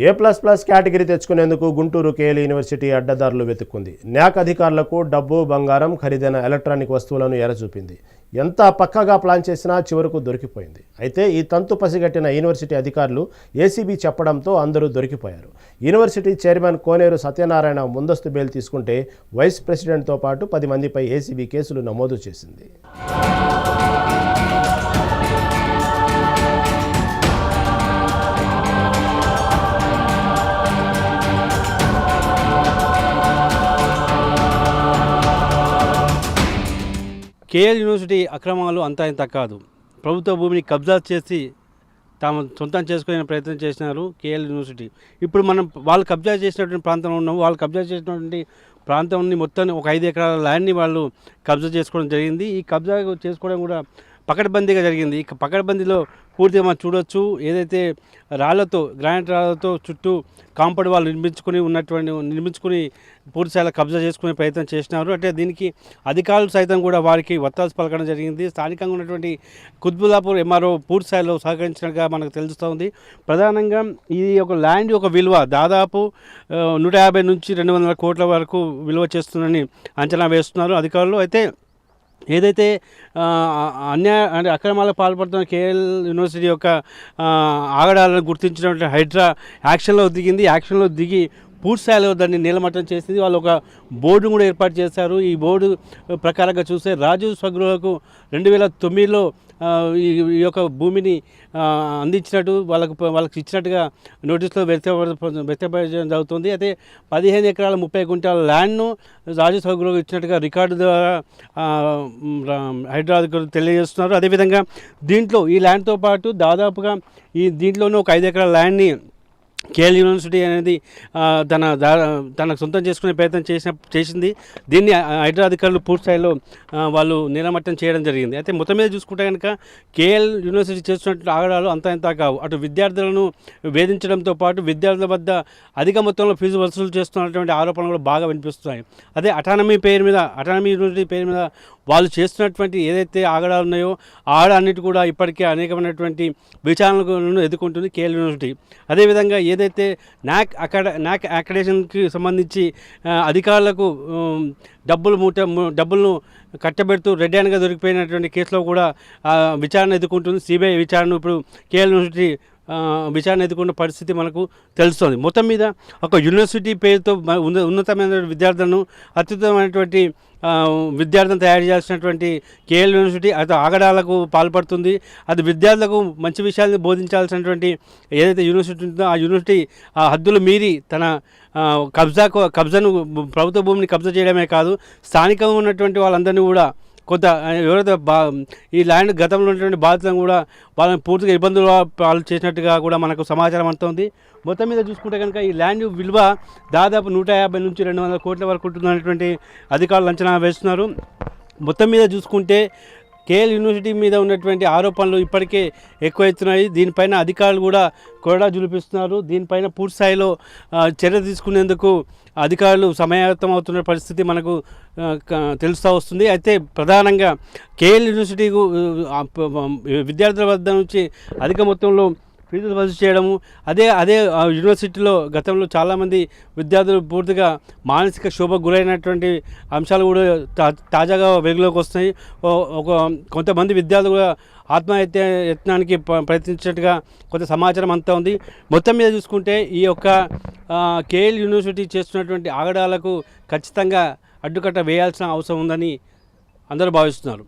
A++ category తెచ్చుకునేందుకు Guntur KL university అడ్డదారులు వెతుక్కుంది. న్యాక్ అధికారులకు డబ్బు, బంగారం, ఖరీదైన ఎలక్ట్రానిక్ వస్తువులను ఎరచూపింది. ఎంత పక్కగా ప్లాన్ చేసినా చివరకు దొరికిపోయింది. అయితే ఈ తంతు పసిగట్టిన యూనివర్సిటీ అధికారులు ఏసీబీ చెప్పడంతో అందరూ దొరికిపోయారు. యూనివర్సిటీ చైర్మన్ కోనేరు సత్యనారాయణ ముందస్తు బెయిల్ తీసుకుంటే వైస్ ప్రెసిడెంట్తో పాటు 10 మందిపై ఏసీబీ కేసులు నమోదు చేసింది. కేఎల్ యూనివర్సిటీ అక్రమాలు అంతా ఇంత కాదు. ప్రభుత్వ భూమిని కబ్జా చేసి తాము సొంతం చేసుకునే ప్రయత్నం చేసినారు కేఎల్ యూనివర్సిటీ. ఇప్పుడు మనం వాళ్ళు కబ్జా చేసినటువంటి ప్రాంతంలో ఉన్నాము. వాళ్ళు కబ్జా చేసినటువంటి ప్రాంతాన్ని మొత్తం ఒక 5 ఎకరాల ల్యాండ్ని వాళ్ళు కబ్జా చేసుకోవడం జరిగింది. ఈ కబ్జా చేసుకోవడం కూడా పకడ్బందీగా జరిగింది. ఇక పకడ్బందీలో పూర్తిగా మనం చూడొచ్చు. ఏదైతే రాళ్లతో, గ్రానైట్ రాళ్లతో చుట్టూ కాంపౌండ్ వాళ్ళు నిర్మించుకుని పూర్తిస్థాయిలో కబ్జా చేసుకునే ప్రయత్నం చేసినారు. అంటే దీనికి అధికారులు సైతం కూడా వారికి వత్తాసు పలకడం జరిగింది. స్థానికంగా ఉన్నటువంటి కుత్బుల్లాపూర్ ఎంఆర్ఓ పూర్తిస్థాయిలో సహకరించినట్టుగా మనకు తెలుస్తోంది. ప్రధానంగా ఈ ఒక ల్యాండ్ యొక్క విలువ దాదాపు 150 నుంచి 200 కోట్ల వరకు విలువ చేస్తుందని అంచనా వేస్తున్నారు అధికారులు. అయితే ఏదైతే అంటే అక్రమాలకు పాల్పడుతున్న కేఎల్ యూనివర్సిటీ యొక్క ఆగడాలను గుర్తించినటువంటి హైడ్రా యాక్షన్లో దిగి పూర్తిస్థాయిలో దాన్ని నీలమట్టం చేసింది. వాళ్ళు ఒక బోర్డు కూడా ఏర్పాటు చేశారు. ఈ బోర్డు ప్రకారంగా చూస్తే రాజీవ్ స్వగృహకు 2009లో ఈ యొక్క భూమిని అందించినట్టు వాళ్ళకి ఇచ్చినట్టుగా నోటీసులో వ్యక్తపరచడం జరుగుతుంది. అయితే 15 ఎకరాల 30 గుంటల ల్యాండ్ను రాజీవ్ స్వగృహకు ఇచ్చినట్టుగా రికార్డు ద్వారా హైదరాబాద్ తెలియజేస్తున్నారు. అదేవిధంగా దీంట్లో ఈ ల్యాండ్తో పాటు దాదాపుగా దీంట్లోనూ ఒక 5 ఎకరాల ల్యాండ్ని కేఎల్ యూనివర్సిటీ అనేది తనకు సొంతం చేసుకునే ప్రయత్నం చేసింది. దీన్ని హైదరాబాద్ అధికారులు పూర్తిస్థాయిలో వాళ్ళు నీలమట్టం చేయడం జరిగింది. అయితే మొత్తం మీద చూసుకుంటే కనుక కేఎల్ యూనివర్సిటీ చేస్తున్నట్టు ఆగడాలు అంతా ఇంత కావు. అటు విద్యార్థులను వేధించడంతో పాటు విద్యార్థుల వద్ద అధిక మొత్తంలో ఫీజు వసూలు చేస్తున్నటువంటి ఆరోపణలు కూడా బాగా వినిపిస్తున్నాయి. అదే అటానమీ యూనివర్సిటీ పేరు మీద వాళ్ళు చేస్తున్నటువంటి ఏదైతే ఆగడాలు ఉన్నాయో అన్నిటి కూడా ఇప్పటికే అనేకమైనటువంటి విచారణలను ఎదుర్కొంటుంది కేఎల్ యూనివర్సిటీ. అదేవిధంగా ఏదైతే న్యాక్ అక్రెడిటేషన్కి సంబంధించి అధికారులకు డబ్బులను కట్టబెడుతూ రెడ్ హ్యాండ్గా దొరికిపోయినటువంటి కేసులో కూడా విచారణ ఎదుర్కొంటుంది సిబిఐ విచారణ. ఇప్పుడు కేఎల్ యూనివర్సిటీ విచారణ ఎదుర్కొన్న పరిస్థితి మనకు తెలుస్తుంది. మొత్తం మీద ఒక యూనివర్సిటీ పేరుతో ఉన్నతమైన విద్యార్థులను, అత్యుత్తమైనటువంటి విద్యార్థులను తయారు చేయాల్సినటువంటి కేఎల్ యూనివర్సిటీ అది ఆగడాలకు పాల్పడుతుంది. అది విద్యార్థులకు మంచి విషయాలను బోధించాల్సినటువంటి ఏదైతే యూనివర్సిటీ ఉంటుందో ఆ యూనివర్సిటీ ఆ హద్దులు మీరి తన కబ్జాను ప్రభుత్వ భూమిని కబ్జా చేయడమే కాదు, స్థానికంగా ఉన్నటువంటి వాళ్ళందరినీ కూడా కొంత ఎవరైతే ఈ ల్యాండ్ గతంలో ఉన్నటువంటి బాధితులను కూడా వాళ్ళని పూర్తిగా ఇబ్బందులు పాలు చేసినట్టుగా కూడా మనకు సమాచారం అందుతుంది. మొత్తం మీద చూసుకుంటే కనుక ఈ ల్యాండ్ విలువ దాదాపు 150 నుంచి 200 కోట్ల వరకు ఉంటుందనేటువంటి అధికారులు అంచనా వేస్తున్నారు. మొత్తం మీద చూసుకుంటే కేఎల్ యూనివర్సిటీ మీద ఉన్నటువంటి ఆరోపణలు ఇప్పటికే ఎక్కువవుతున్నాయి. దీనిపైన అధికారులు కూడా కొరడా జులిపిస్తున్నారు. దీనిపైన పూర్తి స్థాయిలో చర్య తీసుకునేందుకు అధికారులు సమాయత్తం అవుతున్న పరిస్థితి మనకు తెలుస్తూ వస్తుంది. అయితే ప్రధానంగా కేఎల్ యూనివర్సిటీకు విద్యార్థుల వద్ద నుంచి అధిక మొత్తంలో ఫీజులు వసూలు చేయడము, అదే యూనివర్సిటీలో గతంలో చాలామంది విద్యార్థులు పూర్తిగా మానసిక శోభకు గురైనటువంటి అంశాలు కూడా తాజాగా వెలుగులోకి వస్తున్నాయి. కొంతమంది విద్యార్థులు కూడా యత్నానికి ప్రయత్నించినట్టుగా కొంత సమాచారం అంతా ఉంది. మొత్తం మీద చూసుకుంటే ఈ యొక్క కేఎల్ యూనివర్సిటీ చేస్తున్నటువంటి ఆగడాలకు ఖచ్చితంగా అడ్డుకట్ట వేయాల్సిన అవసరం ఉందని అందరూ భావిస్తున్నారు.